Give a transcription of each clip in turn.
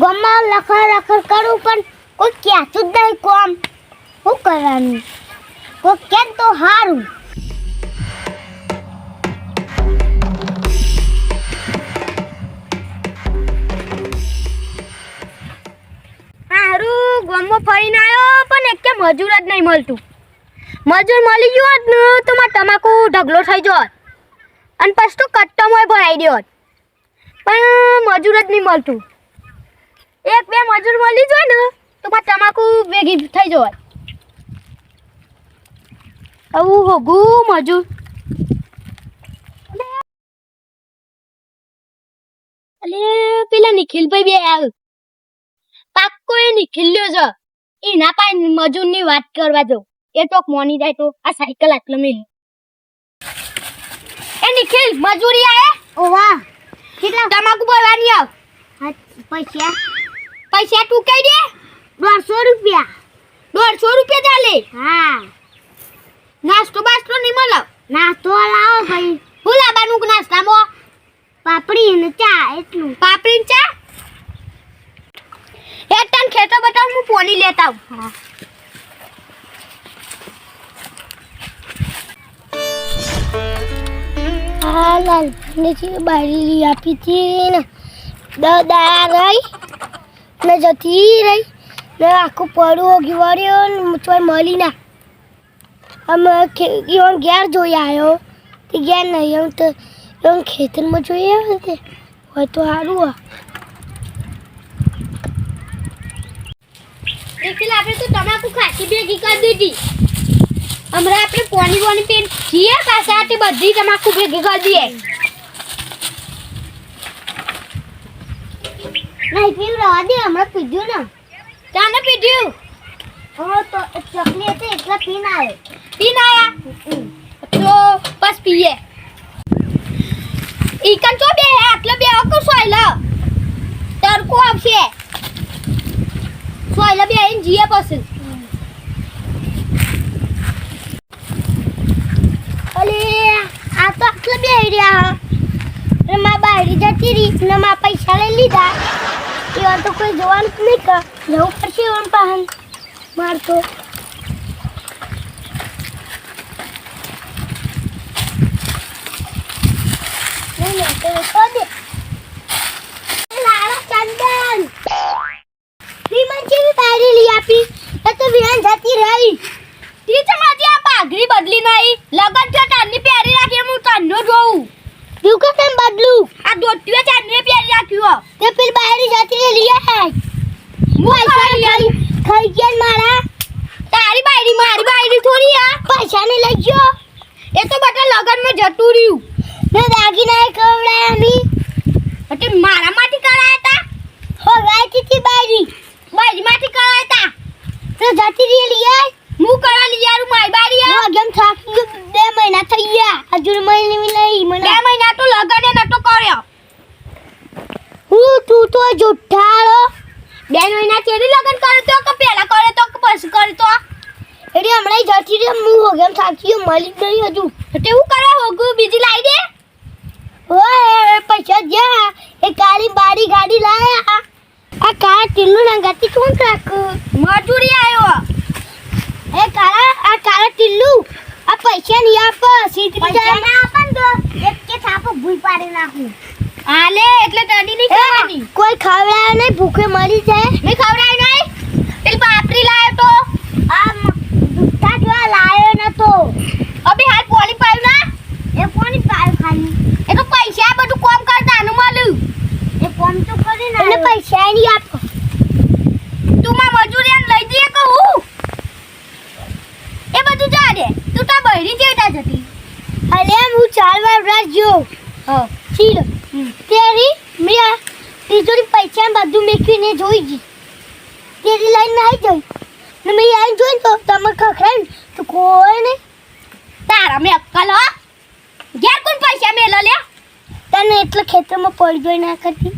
ગમા લખર કરું પણ કોઈ કહેતું જ નહીં કોમ શું કરવાનું કોઈ કેમ તો સારું સારું ગમમાં ફરીને આવ્યો પણ એક કે મજૂર જ નહીં મળતું મજૂર મળી ગયો હોત ને તો મારે તમાકુ ઢગલો થઈ જોત અને પછી તો કટ્ટોમાં ભરાઈ ગયો પણ મજૂર જ નહીં મળતું એક બે મજૂર મળી જાય ને તો મારે તમાકુ ભેગી થઈ જોત આવું હોગું મજૂર અલે પેલા નિખિલભાઈ બે આવ પાક્કો એ નિખિલ લ્યો છે એના પાસે મજૂરની વાત કરવા દો એ ટોક મોની જાય તો આ સાયકલ આટલો મેલી એ નિખિલ મજૂરી આયે ઓ વાહ કેટલા તમાકુ ભરવાની આવ પૈસા તું કહી દે 150 રૂપિયા ચાલે હા નાસ્તો બાસ્તો નહીં મળે નાસ્તો લાવો ભાઈ હું લાવવાનું નાસ્તામાં પાપડી ને ચા એટલું પાપડી ને ચા એક ટન ખેતર બતાવ હું પોણી લેતા આવું હા લાલ ને બારી લી આપી હતી ને દા રહી ને જતી રહી ને આખું પડું ગીવાડ્યો ને ચોય મળી ના અમે ઘેર જોઈ આવ્યો તે ઘેર નહીં એમ તો એમ ખેતરમાં જોઈ આવ્યો તે હોય તો સારું એટલે આપણે તો તમાકુ ખાસી ભેગી કરી દીધી હમણાં આપણે પોની પેન જીએ પાછા તે બધી તમાકુ ભેગી કરી દઈએ નહીં પીવું રવા દે હમણાં પીધું ને ચાને પીધું હવે તો ચકલી હતી એટલા પીન આવ્યા તો બસ પીએ ઈકન તો બે આટલે બે આકો સોયલા તરકો આવશે સોયલા બે આઈને જીએ પછી અલે આ તો આટલે બે રહ્યા ને માં બાયરી જતી રહી ને માં પૈસા લઈ લીધા એવા તો કોઈ જોવાનું નહીં કર જવું પડશે એમ પાહન મારતો ચંદન શ્રીમંત જેવી બાયરી લઈ આપી એ તો વિહાન જતી રહી ટીચર માજી આ પાઘડી બદલી નહીં લગન થયો તારની પહેરી રાખી હું તન્નો જોઉં તું કે તેમ બદલું આ દોટીઓ ચાંદને પહેરી રાખ્યો તે પેલ બાયરી જતી લઈ આય હું પૈસા લઈ ખાઈ ગયા મારા તારી બાયરી થોડી આ પૈસા ને લઈ ગયો એ તો બટા લગનમાં જતું રહ્યું ને દાગીના કવડાયા મી એટલે મારા માંથી કરાયા તા હો ગાયતી થી બાયરી માંથી કરાયા તા તો જતી રહી લઈ આય હું કરા લઈ યાર મારી બારી આ ગેમ થાકી 2 મહિના થઈ ગયા હજુ મહિને નહીં મને 2 મહિના તો લગને નતો કર્યો તું તો જુઠ્ઠાળો 2 મહિના ચેડી લગન કર્યો તો કે પહેલા કર્યો તો કે પછી કર્યો તો એડી હમણાં જતી રે હું હો ગેમ થાકી મળી નહીં હજુ એટલે હું કરે હોગું બીજી લાવી દે ઓય પૈસા જા એ કાળી બારી ગાડી લાયા આ કાર ટીલ્લુ લંગાતી કોણ ટ્રક મજૂરી આવ્યો એ કાળા ટીલ્લુ આ પૈસા નહીં આપ સીધી પૈસા ના આપન તો એક કે થાપો ભૂઈ પાડી નાખું આલે એટલે તડી નહીં ખાવાની કોઈ ખાવડાય નહીં ભૂખે મરી જાય મે ખાવડાય નહીં પેલ પાપરી લાયો તો આ દુખતા જોવા લાયો ન તો અબે હાલ પોણી પાયું ના એ પોણી પાયું ખાલી એ તો પૈસા બધું કોમ કરતા નું મળ્યું એ કોમ તો કરી ના એને પૈસા નહીં આપ તું માં મજૂરી લઈ દે કહું એ બધું જા દે તું તા બહેરી જેટા જતી અલે હું 4 વાર રાજ્યો હા ચીડ તેરી મિયા તીજોરી પૈસા બધું મેકીને જોઈ જી તેરી લાઈન નહીં જોઈ ને મે આઈ જોઈ તો તમે ખખરાઈ તો કોઈ ને તારા મે અક્કલ હો ઘેર કોણ પૈસા મેલો લે તને એટલે ખેતરમાં પડી જોઈ ના કરતી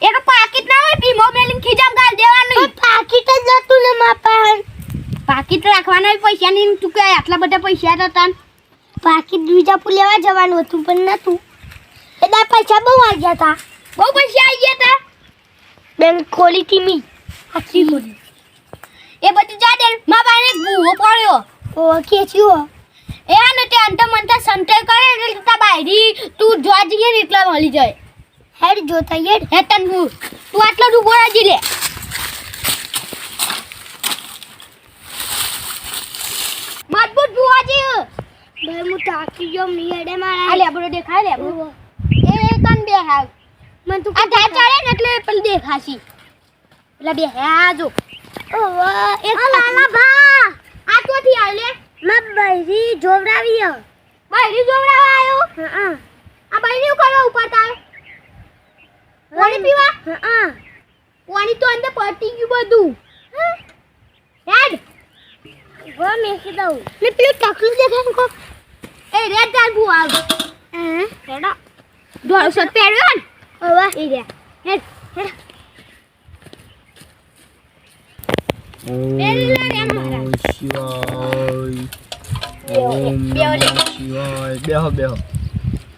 એક પાકીટ ના હોય ભીમો મેલીન ખીજામ ગાલ દેવાનું પાકીટ જ નતું ને માપા પાકીટ રાખવાના પૈસા નહીં તું કે આટલા બધા પૈસા હતા પાકીટ બીજાપુર લેવા જવાનું હતું પણ નતું એના પૈસા બહુ આવી ગયા હતા બહુ પૈસા આવી ગયા હતા બેંક ખોલી હતી મી આખી ખોલી એ બધું જા દે માં બાઈને ભૂવો પડ્યો ઓ કે થયો એ આ ને તે અંત મંત સંતે કરે એટલે તા બાયરી તું જોવા જઈએ ને એટલા મળી જાય હેડ જોતા હેડ હે તન તું આટલો દુ બોરાજી લે મજબૂત ભૂવાજી ભાઈ હું તાકી ગયો મી હેડે મારા આ લે આપણો દેખાય લે આપણો એ કન બે હાવ મન તું આ ધા ચાલે ને એટલે પેલી દેખાશી એટલે બે હા જો ઓ વાહ એક લાલા ભા આ તો થી આલે માં બૈરી જોવરાવી બૈરી જોવરાવા આયો હા આ બૈરી કરવા ઉપર તાર પાણી પીવા હા પાણી તો અંદર પટી ગયું બધું હેડ વો મેકી દઉં ને પેલું ટકલું દેખાય ને કોક એ રેડ તાર ભૂ આવ હેડા દોડો સત પહેર્યો ને ઓવા એ રે હેડ હેડ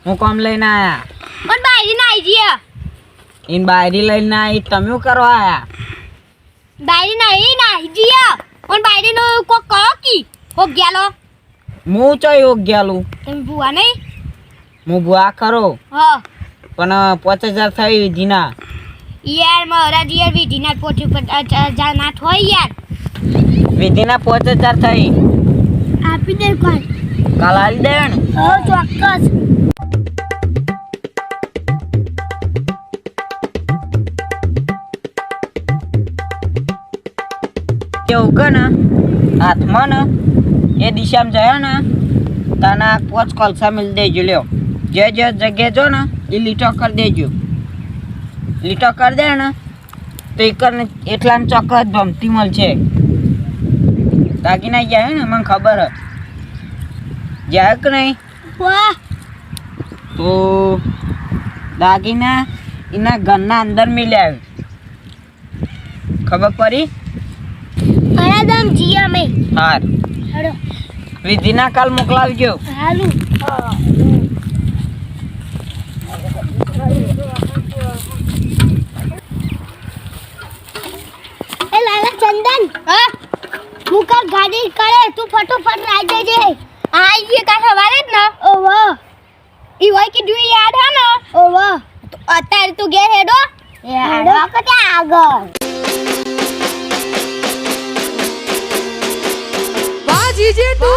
હું કોમ લઈને આયા પણ બાયરી ના આઈ જીયા ઈન બાયરી લઈને આઈ તમે શું કરવા આયા બાયરી ના આઈ જીયા પણ બાયરી નો કોક કહો કી હો ગયાલો હું ચો યોગ ગયાલું તમે બુઆ નહીં હું બુઆ ખરો હા પણ 5000 થઈ વિધિના યાર મારા યાર વિધિના પોચી પર ના થોય યાર વિધિના 5000 થઈ આપી દે કોણ કાલ આલી દે ને હો ચોક્કસ કેવું કે ને હાથમાં ને એ દિશામાં જાય ને તાના 5 કોલસા મિલ દેજો લ્યો જે જે જગ્યાએ જો ને એ લીટો કરી દેજો લીટો કરી દે ને તો એકને એટલાને ચોક્કસ ભમતી મળશે દાગીના જાય ને મને ખબર હે જાય કે નહીં વાહ તો દાગીના એના ઘરના અંદર મિલ્યા ખબર પડી અરાદમ જીયા મે હાર હેડો વિધિના કાલ મોકલાવજો હાલું એ લાલા ચંદન હા હું કાલ ગાડી કરે તું ફટોફટ રાઈ જજે આઈ જે કા સવારે જ ને ઓવો ઈ હોય કે દુઈ યાદ હે ને ઓવો અત્યારે તું ઘેર હેડો હેડો કે આગળ बाजी जे तू